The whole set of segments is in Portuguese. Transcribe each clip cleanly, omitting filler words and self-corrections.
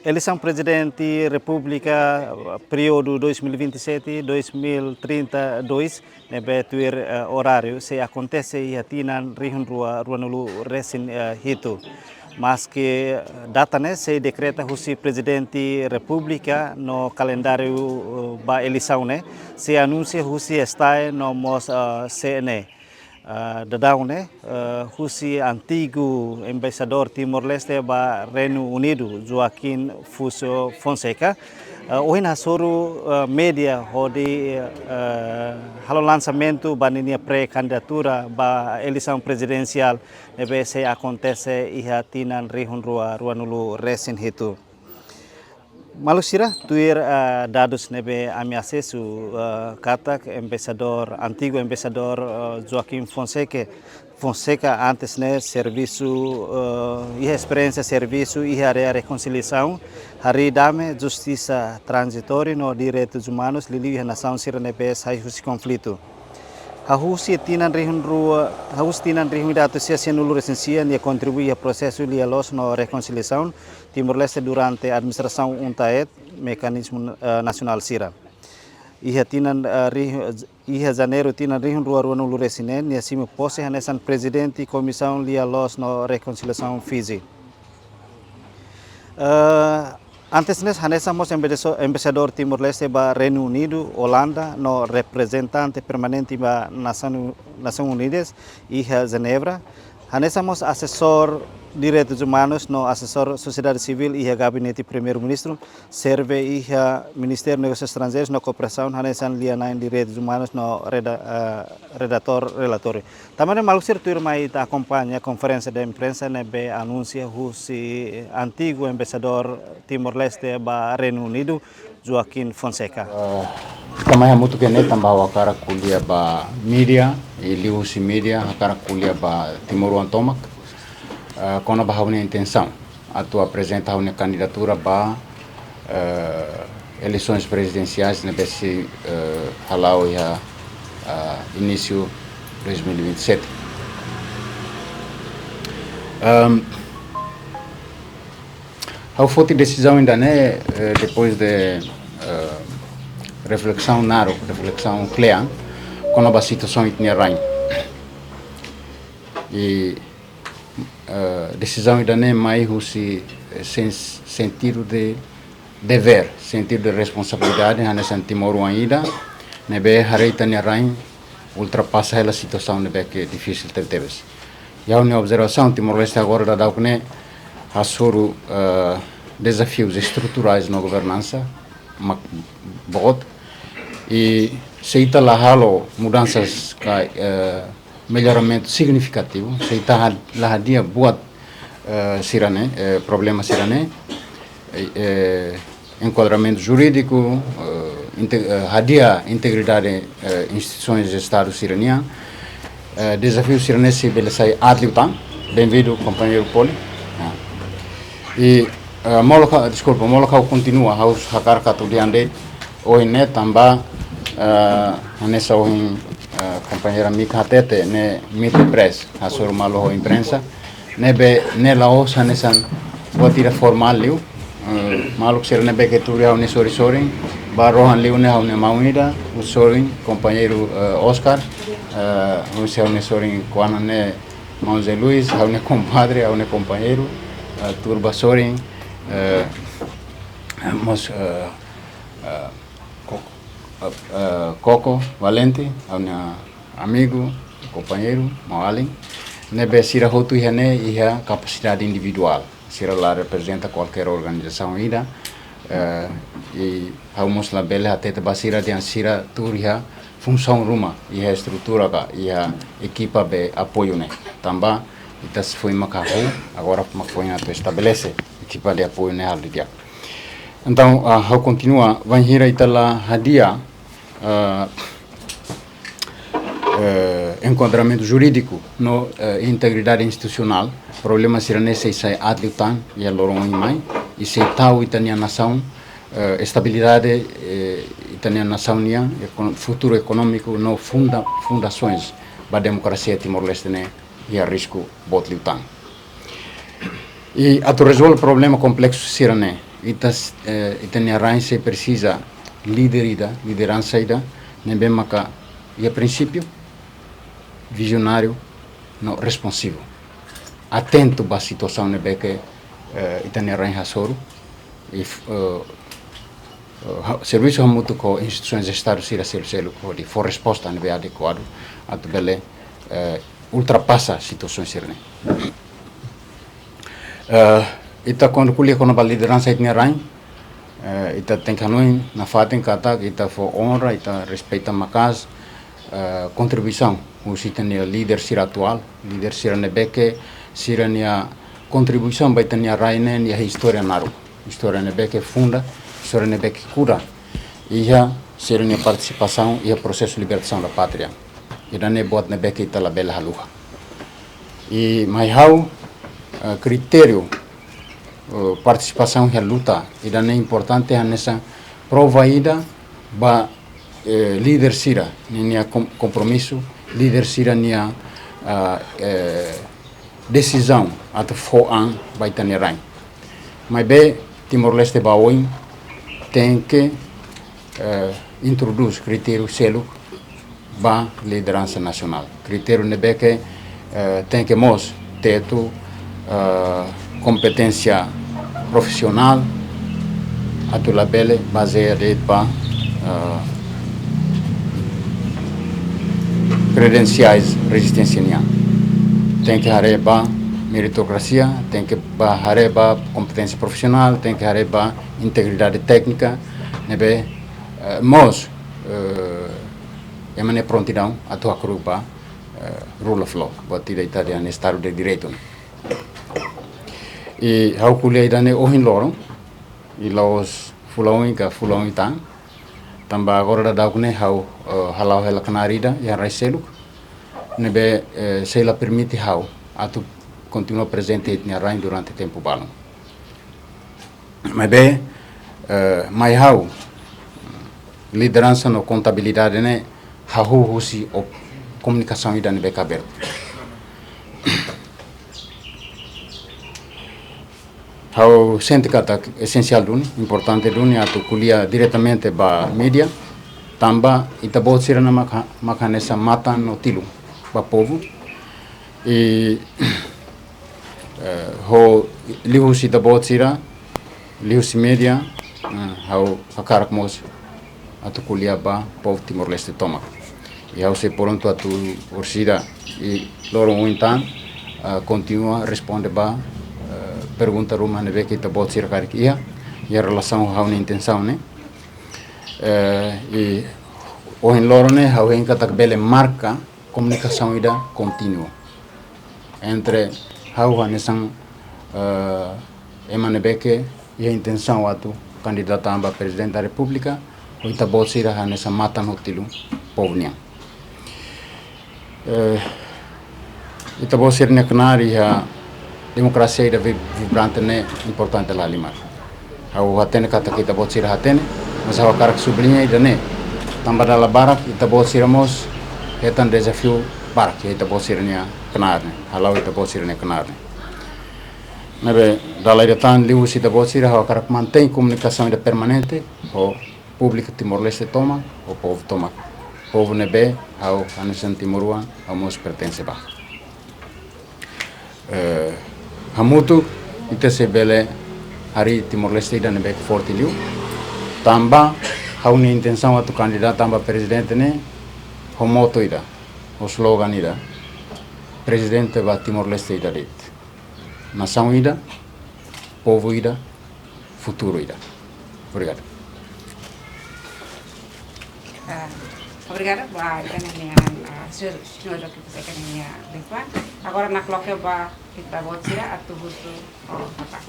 Eleição presidente República, período 2027-2032, nebe tuir horário, se acontece e atinan rihun rua nulu resin hito. Mas que data né se decreta o presidente República no calendário ba eleição né, se anuncia o está no mos CNE. Dadao né, o antigo embaixador Timor-Leste ba Reino Unido, Joaquim Fuso Fonseca, hoje na soro média onde halo lançamento ba ninia pré-candidatura ba eleição presidencial nebe se acontece e atinan rihun rua nulu resin hitu. Malusira tuir dados nebe ami acesso katak antigo embaixador Joaquim Fonseca antes né serviço e experiência serviço e área reconciliação hari dame justiça transitória no direitos humanos lili a nação sira nebe sai esse conflito. Hahusi tinan rihun datu sia nulu resensia e contribui ao processo de los no reconciliação Timor-Leste durante a administração UNTAED, mecanismo nacional SIRA. Iha janeiro tinan rihun rua nulu resinen e assim posse hanesan presidente comissão de los no reconciliação Fiji. Antes nessa hanesamos embaixador Timor-Leste ba Reino Unido, Holanda, no representante permanente ba Nações Unidas e Genebra. Hanesamos assessor direitos humanos no assessor sociedade civil e gabinete primeiro-ministro, serve e Ministério dos Negócios Estrangeiros no cooperação hanesan lianain direitos humanos no redator relatório. Também malusir tuir mai acompanha a conferência de imprensa nebe anuncia o antigo embaixador Timor-Leste ba Reino Unido, Joaquim Fonseca. Também muito que nem também a cara kulia ba mídia e liusi mídia a cara kulia ba Timor-Antomac. Quando a uma intenção a tua apresentar uma candidatura para eleições presidenciais na BC halau ya início 2027. A foi decisão ainda né depois de reflexão clear quando a situação tinha rain e decisão ainda nem mais o sentido de dever, sentido de responsabilidade nessa Timor ainda, nebe hareita ne rain ultrapassa ela situação nebe que é difícil ter teves. E a minha observação Timor-Leste agora da dá que há soro desafios estruturais na governança, bot e se ita lá halo mudanças melhoramento significativo, se está lá dia buat sirane problema sirane enquadramento jurídico hadia integridade instituições de Estado sirania desafio sirane se beleza adliutan bem-vindo companheiro Poli e moloca continua aos hakar katudiande hoje né também nessa hoje companheira Mika Tete ne Mito Press a sua malo imprensa nebe ne laos hanesan botira formal liu maluk ser nebe que tu real ne sori barrohan liu ne haune maunida o sori companheiro Oscar o seu ne sori quando ne Monze Luis haune compadre haune companheiro turba sori mos Coco Valente, amigo, companheiro, Moalin, nebe sira hotu ihane iha capacidade individual, sira lá representa qualquer organização ida e haumos la bela até basira de ansira turia função ruma iha estrutura ka iha equipa be apoio né, tamba itas foi macahu agora maconha tu estabelece equipa de apoio né aldia. Então a continua vai hira itala hadia enquadramento jurídico no integridade institucional problema será se sai adlutan e loron imai e se tau itania nação estabilidade itania nação nia futuro econômico no fundações da democracia Timor-Leste né e a risco botlutan e a resolver problema complexo será né itania rain se precisa liderança ida, nem maka e a princípio visionário, não responsivo, atento para a situação nebe que itania rain hasoro e serviço muito com instituições de Estado sira selo de for resposta nebe adequado a bele ultrapassa situações sirne. Ita quando kuliah kono ba liderança itnia rain ita tem kanui na fatem kata ita for honra ita respeita makas contribuição o sitania líder sira atual líder sira nebeke sira nia contribuição ba itania raine nia história naru história nebeke funda história nebeke cura ia sira nia participação ia processo de libertação da pátria ida ne bot nebeke ita la bela haluha e mai hau critério participação e luta ida é importante nessa prova ida ba líder sira nia compromisso líder sira nia decisão ato foan ba itania rain mas be Timor-Leste ba oin tem que introduz critério selo ba liderança nacional critério nebe que tem que mos teto competência profissional atu labele baseada pa credenciais resistência tem que hareba meritocracia tem que hareba competência profissional tem que hareba integridade técnica nebe mos emane prontidão atu akruba rule of law batida italiana estado de direito e hau kuliah idane ohin lorong e laos fulawin ka fulawin tamba agora da daukne hau halau hela kanarida ya raiseluk nebe se la permite hau atu continua presente etnia rain durante tempo balon mas be mai hau liderança no contabilidade ne hau husi o comunicação ida nebe aberto hau sente kata essencial duni importante duni atu kuliah diretamente ba mídia tamba ita bot sira na makanesa mata no tilu ba povo e ho lihusi ita bot sira lihusi mídia hau hakarak mos atu kuliah ba povo Timor-Leste toma e hau se pronto atu orsida e lorong uintan continua responde ba pergunta rumah nebe kita bot sira karik ia relação hau na intenção né e ohin loro ne hau hen katak bele marca comunicação ida contínua entre hau hanesang emane beke ia intenção atu candidato amba presidente da república o ita bot sira hanesa mata no tilu povnia ita bot sira ne kanari ha demokrasia ida vibrante ne importante lá limar hau hatene kata kita bot sira hatene mas hau karak sublinha ida ne tamba dala barak ita bot sira mos hetan desafio barak ita bot sira nia kenar ne halau ita bot sira ne kenar ne nebe dala ida tan lius ita bot sira hau karak mantém comunicação ida permanente o público Timor-Leste toma o povo toma povo nebe hau anesan Timorua hau mos pertence ba hamutu ita se bele hari Timor-Leste ida nebe forte liu tamba hau ni intenção atu candidato tamba presidente ne ho moto ida o slogan ida presidente ba Timor-Leste ida dit nação ida povo ida futuro ida obrigado. Obrigada ba kananya senhor que você kananya lepa agora na cloque ba kita bot sira atu butu apa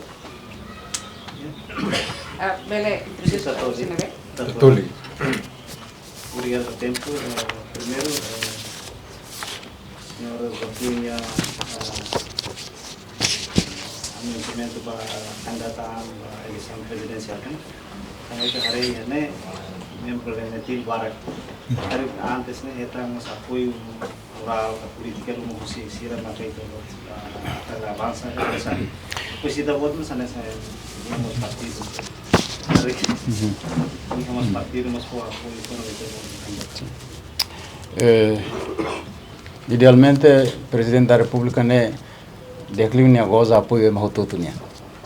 bele Tuli. Obrigado por tempo. Primeiro, senhor Batinha, anunciamento para candidatar a eleição presidencial. Kami hari ini memberi barak Antes né estamos apoio rural, a política do mundo se sira na feita da avança essa. Pois se dá voto nessa vamos partido. Vamos partido mas for apoio Idealmente, o Presidente da República ne decline agora apoio em Mahututu né.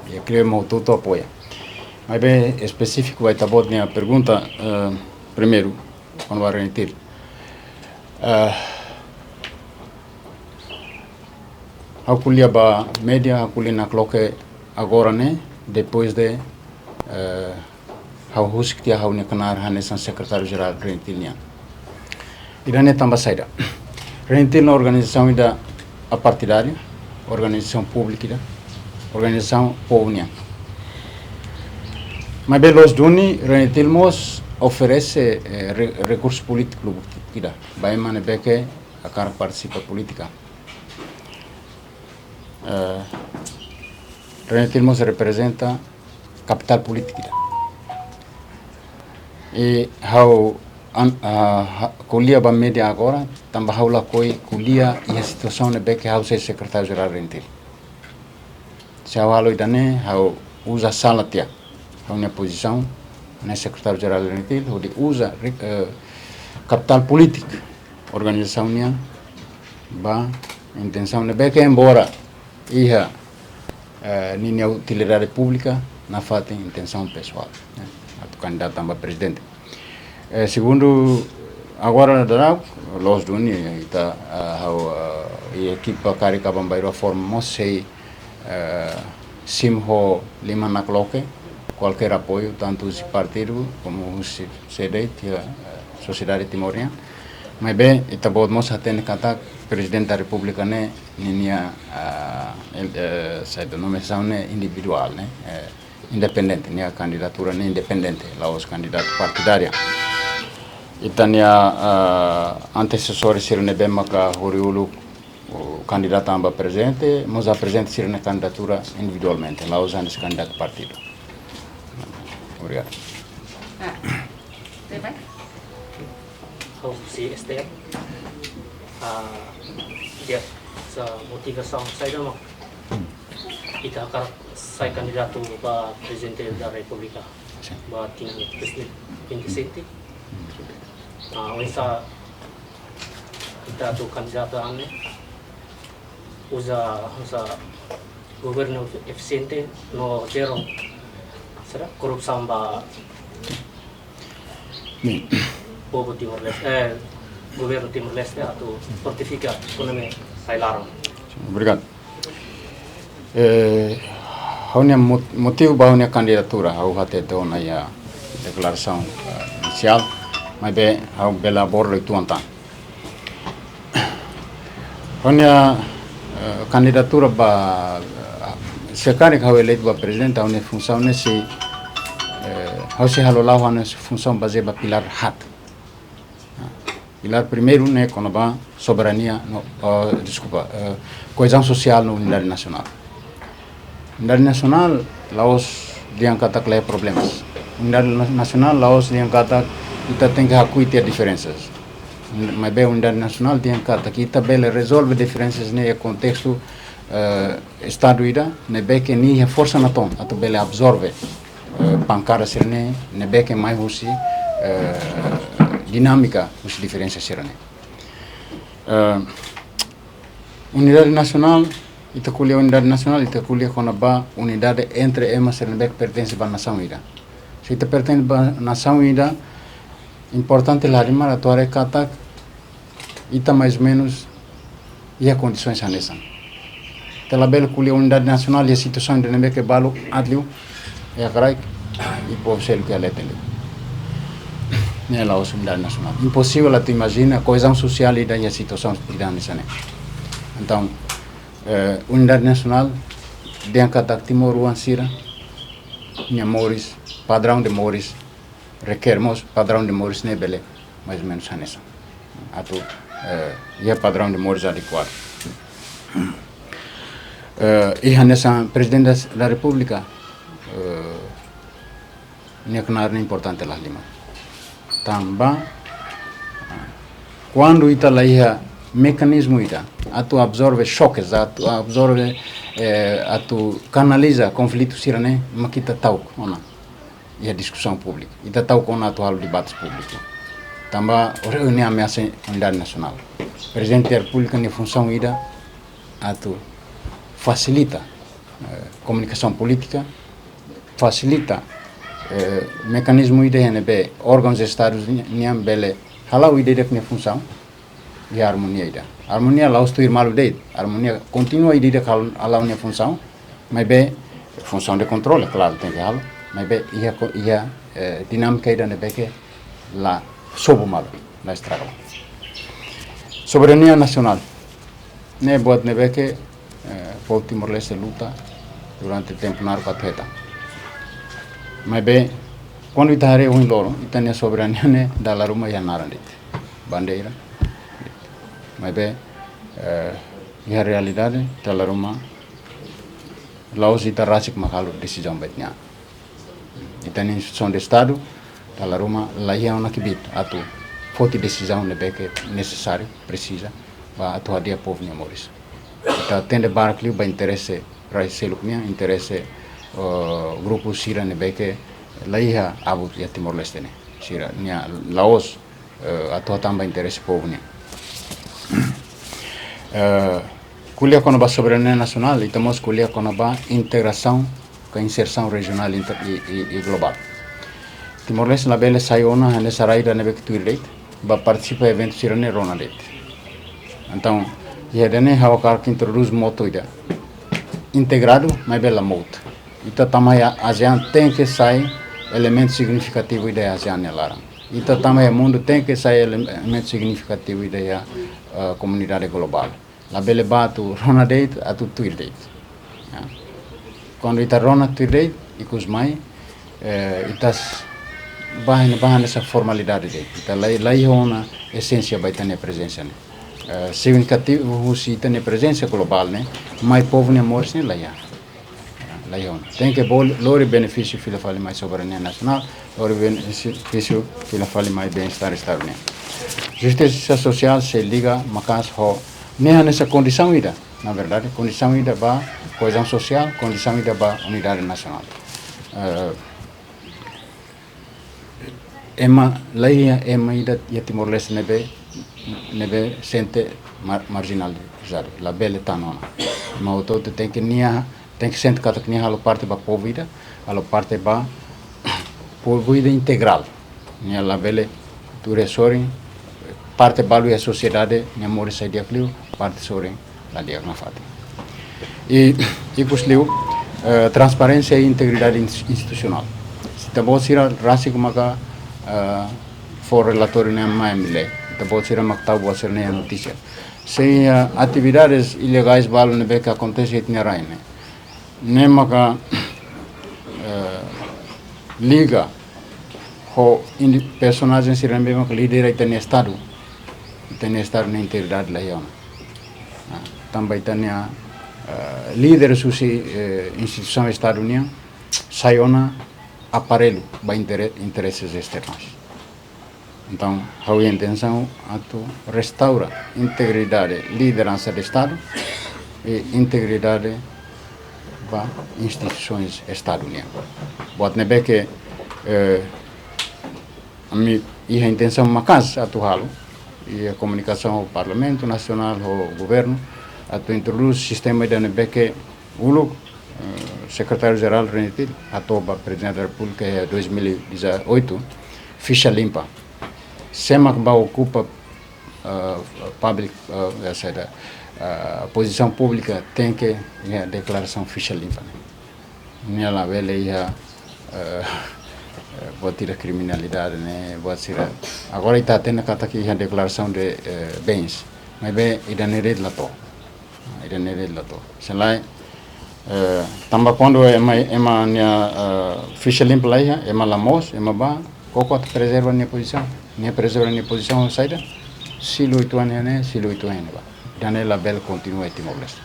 E creio que Mahututu apoia. Mas bem específico vai estar bom a pergunta primeiro quando vai rentir. A culia ba média a culia na cloque agora né depois de how husik dia how nekanar hanesan secretário geral rentil né. Irane também saída. Rentil na organização da apartidária, organização pública, organização povo né. Mas belos duni Rentil mos oferece recurso político kida. Vai mane beke a cara participa política. Rentil mos representa capital política. E how kuliah ba media agora tambah how la koi kuliah e a situação ne beke how se secretário geral Rentil. Se halo idane how usa sala tia. A minha posição na secretário-geral do Rentil, onde usa capital político, organização minha, ba intenção de bem que embora ia ninha utilidade pública, na falta intenção pessoal, né? A candidato a presidente. Segundo agora dará los duni ita a equipa carica bambairo forma sei simho lima na cloque qualquer apoio, tanto o partido como o CD, a sociedade timoriana. Mas bem, está bom, nós temos que o presidente da República né, ninha sabe, nomeação né, individual, né, independente, né, a candidatura né, independente, lá os candidatos partidários. E tem antecessores ser né bem maka horiulu o candidato amba presente, mas apresenta ser na candidatura individualmente, lá os anos candidato partido. Obrigado. Vai? Si STM, dia sa motivação saya dama, kita akan saya kandidato para presidente da República, para tim presidente 27. Wisa kita tu kandidato ane, usa governo eficiente no zero. Será corrupção ba povo Timor-Leste, governo Timor-Leste atau fortifica ekonomi Thailand. Obrigado. Haunia motivo ba haunia candidatura hau hate dona ya declaração inicial, mas bem hau bela borlo itu antan. Haunia candidatura ba sekarang hau eleito ba presidente haunia função nesse hau se halolau haunia função base ba pilar hat. Pilar primeiro né quando ba soberania no coesão social na unidade nacional. Unidade nacional Laos diangkat klei problemas. Unidade nacional Laos diangkat kita tem que acuitar diferenças. Mas bem unidade nacional diangkat kita bele resolve diferenças no contexto estado ida ne be que ni força na tom ato bele absorve pankara sirne ne be que mais husi dinâmica os diferenças sirne. Unidade nacional ita kuliah unidade nacional ita kuliah kona ba unidade entre ema sirne pertence ba nação ida. Se ita pertence ba nação ida importante lá rimar atuare kata ita mais ou menos e a condições anesan. Tela bela kuliah unidade nacional e a situação de nebe que balo adliu e a carai e povo selo que aletele. Né lá os unidade nacional. Impossível a tu imagina coesão social e a situação ida nesane. Então unidade nacional diangkat Timor Uansira minha Moris padrão de Moris requeremos padrão de Moris nebele mais ou menos nessa atu e padrão de Moris adequado e nessa presidente da República nem que nada importante lá lima também quando ita laiha mecanismo ita, atu absorve choques, atu absorve, atu canaliza conflitos sirane, makita tau ona, e a discussão pública, ita tau ona atu halo debates públicos. Também reúne a ameaça unidade nacional. O Presidente da República, em função ida, atu facilita comunicação política, facilita mecanismo ida NB, órgãos estados niam bele, halau ida em função e a harmonia ida. A harmonia lá estou irmão dele, a harmonia continua ida halau em função, mas bem função de controle, claro, tem que halau, mas bem ia dinâmica ida NB que lá sob malo na estrada. Soberania nacional. Ne buat nebe que o Timor-Leste luta durante o tempo narco-atleta. Mas bem, quando itahare um loro, itania soberania ne da laruma ya narandit, bandeira. Mas bem, a realidade da laruma laos ita rasik makalo decisão betnya. Itania instituição de Estado da laruma laia una kibit atu forte decisão nebe que necessário, precisa, para atuar dia povo nem moris. Então tende barclio ba interesse para seluknya, interesse grupo sira nebe que laia abu ya Timor-Leste ne. Sira nia Laos atuar também interesse povo ne. Kuliah kono ba soberania nacional, estamos kuliah kono ba integração com inserção regional e global. Timor-Leste na bela saiona nessa raia nebe que tuirleit, ba participa eventos sirane ronaleit. Então, ia dene hawakar que introduz moto ida integrado, mas bela moto. Ita também a ASEAN tem que sair elemento significativo da ASEAN nelara. Ita também o mundo tem que sair elemento significativo da comunidade global. La bela batu ronaleit atu tuirleit. Quando ita rona tuirleit, ikus mai itas bahan essa formalidade dele. Então lá é uma essência vai ter na presença, né? Significativo se tem na presença global, né? Mais povo nem morre nem lá é uma. Tem que lore benefício fila fale mais soberania nacional, lore benefício fila fale mais bem-estar estável. Justiça social se liga macas ho nem nessa condição ida, na verdade, condição ida ba coesão social, condição ida ba unidade nacional. Ema laia ema ida ya Timor-Leste nebe sente marginalizado, la bela tanona. Mas o todo tem que sentir que nia halo parte ba povo ida, halo parte ba povo ida integral. Nia la bela turesori parte balu a sociedade nia mori sai dia clio, parte sori la dia na fati. E pusliu transparência e integridade institucional. Se tabo sira rasi kumaga for relatório nem mais mile, depois ser mactau boa ser nem a notícia. Se atividades ilegais balu nebe que acontece etnia raine, nem maga liga ho personagens se rembe maga líder etnia estado na integridade lá iona. Também etnia líder susi instituição estadunidense saiona aparelho para interesses externos. Então, a intenção é restaurar integridade, liderança do Estado e integridade para instituições estadunidenses. Pode ver que a intenção é uma casa atual e a comunicação ao Parlamento Nacional, ao Governo, introduz o sistema de que o secretário-geral Renetil, a Toba, presidente da República, em 2018, ficha limpa. SEMA que ocupa posição pública tem que a declaração ficha limpa. Minha lá velha ia pode tirar criminalidade, né? Agora está tendo que a declaração de bens, mas bem ainda não é de lá to, sei lá. Também quando é uma ficha limpa lá, é uma lamos, é uma ba, qual preserva a minha posição, saída, se lo itu ane, ba, dan ela bel continua Timor-Leste.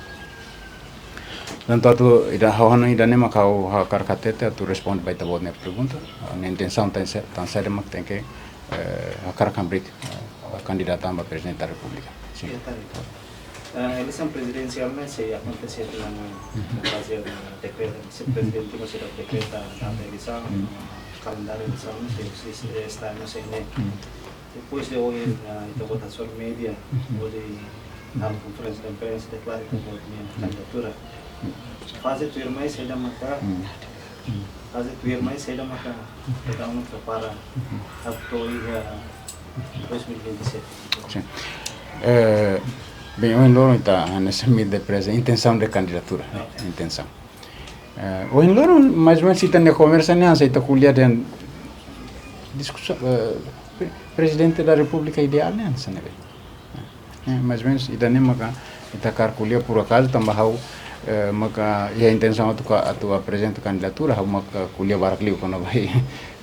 Portanto, ida hauhana ida nema kau ha karkatete tu responde baita bodne pergunta, a intenção tan séria mas tem que a karkambrik candidato a presidente da República. Sim. A eleição presidencial se acontecer no fazer decreto, se o presidente não será decreta a eleição, calendário de eleição, se está no CNE. Depois de ouvir a votação média, hoje na conferência de imprensa declara que a minha candidatura. Fazer tua irmã sair da Macá, fazer tua irmã sair da Macá, cada um prepara a 2027. Sim. Bem, o Enloro está nessa medida de presa, intenção de candidatura, intenção. O Enloro, mais ou menos, se tem a conversa, nem aceita colher de discussão, presidente da República ideal, nem se neve. Mais ou menos, e nem maca, está calcular por acaso, também maca, e a intenção a tua presidente candidatura, há uma colher baracliu quando vai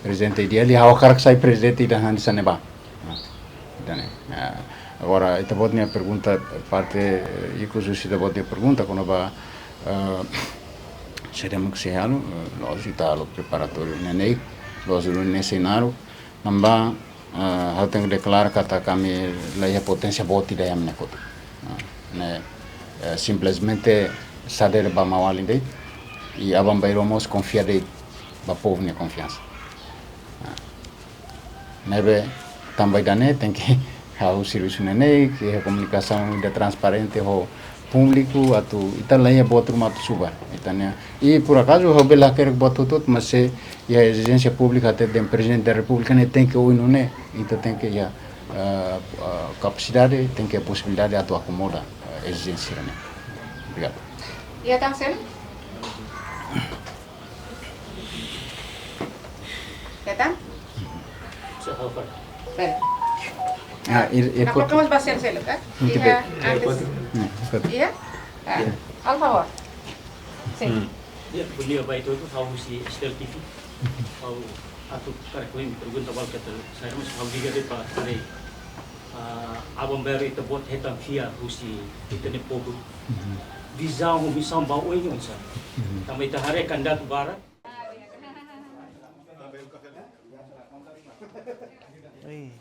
presidente ideal, e há o cara que sai presidente e da hand se neva. Agora, esta pode minha pergunta, parte, e que o Susi pode pergunta, quando vai, seremos que se ano, nós está no preparatório, neném, nós nesse cenário, não vai, eu tenho que declarar que a kami lá a potência boa ideia minha coisa, né, simplesmente saber para mal ali e abambairamos confiar de para povo minha confiança, neve também dané tem que o serviço neném, que a comunicação é transparente ao público, a tu então lá é botar uma suba, e por acaso eu vou lá querer botar tudo, mas se a exigência pública até do presidente da República não tem que ou não é, então tem que a capacidade, tem que a possibilidade de atuar acomodar a exigência, né? Obrigado. E a Tangsel? Ketan? Bem. Nah, colocamos bastante selo, kan? Iya, antes. Iya? Al favor. Sim. Ya, beliau baik itu tahu si Estel TV. Tahu atau karakterin pergunta bal kata saya mesti tahu juga de pak dari abang baru itu buat hitam via Rusi itu ni pogo. Visão missão bau ini unsa. Kami itu hari kandidat barat. Oi.